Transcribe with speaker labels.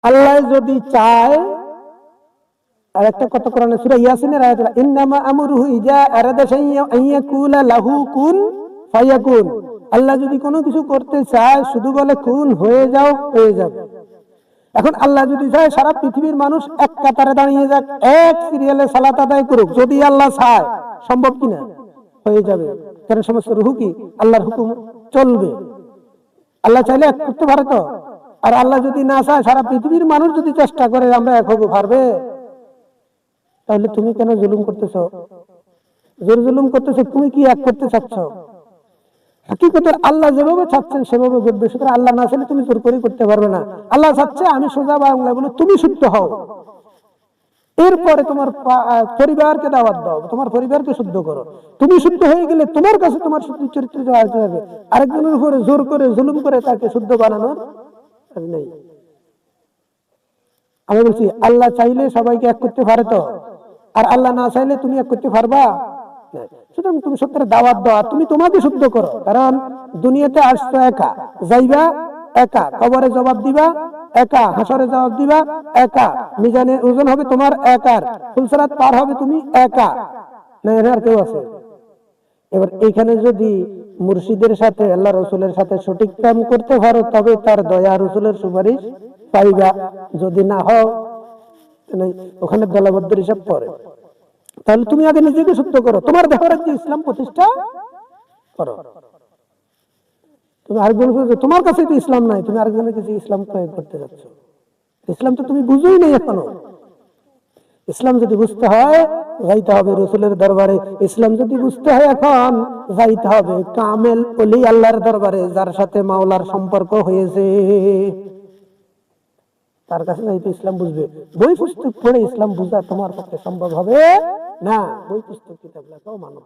Speaker 1: আল্লাহ যদি চায়, আর একটা কথা কোরআনে সূরা ইয়াসিনের আয়াত, ইন্নামা আমরুহু ইজা আরাদা শাইআন আইয়াকুলা লাহু কুন ফায়াকুন। আল্লাহ যদি কোনো কিছু করতে চায় শুধু বলে কুন, হয়ে যাও, হয়ে যাবে। এখন আল্লাহ যদি চায় সারা পৃথিবীর মানুষ এক কাতারে দাঁড়িয়ে যাক, এক সিরিয়ালে সালাত আদায় করুক, যদি আল্লাহ চায় সম্ভব কিনা? হয়ে যাবে। কারণ সমস্ত রুহু কি আল্লাহর হুকুম চলবে। আল্লাহ চাইলে এক করতে পারে তো। আর আল্লাহ যদি না চায়, সারা পৃথিবীর মানুষ যদি চেষ্টা করে আমরা এক হবো, পারবে? তাহলে তুমি কেন জুলুম করতেছো? জোর জুলুম করতেছো, তুমি কি এক করতে চাচ্ছ? হাকিকতের আল্লাহ যেভাবে চাচ্ছেন সেভাবে ঘটবে। সুতরাং আল্লাহ না চাইলে তুমি জোর করে করতে পারবে না। আল্লাহ চাচ্ছে আমি সোজা বাংলা বলে তুমি শুদ্ধ হও, এরপরে তোমার পরিবারকে দাওয়াত দাও, তোমার পরিবারকে শুদ্ধ করো। তুমি শুদ্ধ হয়ে গেলে তোমার কাছে তোমার শুদ্ধ চরিত্র আসতে হবে। আরেকজনের উপরে জোর করে জুলুম করে তাকে শুদ্ধ বানানোর কাজ নেই। আমি বলছি আল্লাহ চাইলে সবাইকে এক করতে পারে তো, আর আল্লাহ না চাইলে তুমি এক করতে পারবা? সুতরাং তুমি সত্যের দাওয়াত দাও, তুমি তোমাকে শুদ্ধ করো। কারণ দুনিয়াতে আসছো একা, যাইবা একা, কবরে জবাব দিবা একা, হাসরে জবাব দিবা একা, মিজানে ওজন হবে তোমার একার, ফুলসিরাত পার হবে তুমি একা, না আর কেউ আছে? এবার এইখানে যদি মুর্শিদের সাথে আল্লাহ রসুলের সাথে সঠিক কাম করতে পারো, তবে তার দয়া রসুলের সুপারিশ পাইবা। যদি না হও, ওখানে দলবদ্ধের হিসাব পড়ে। তাহলে তুমি আগে নিজেকে শুদ্ধ করো, তোমার দেহরাজ্যে ইসলাম প্রতিষ্ঠা করো। তুমি আরেকজন, তোমার কাছে তো ইসলাম নাই, তুমি আরেকজনের কাছে ইসলাম প্রয়োগ করতে যাচ্ছ। ইসলাম তো তুমি বুঝোই নেই এখনো। ইসলাম যদি বুঝতে হয় যাইতে হবে রসুলের দরবারে। ইসলাম যদি বুঝতে হয় এখন যাইতে হবে কামেল ওলি আল্লাহর দরবারে, যার সাথে মাওলার সম্পর্ক হয়েছে, তার কাছে যাইতে ইসলাম বুঝবে। বই পুস্তক পড়ে ইসলাম বুঝা তোমার পক্ষে সম্ভব হবে না। বই পুস্তক কিতাব লেখাও মানব।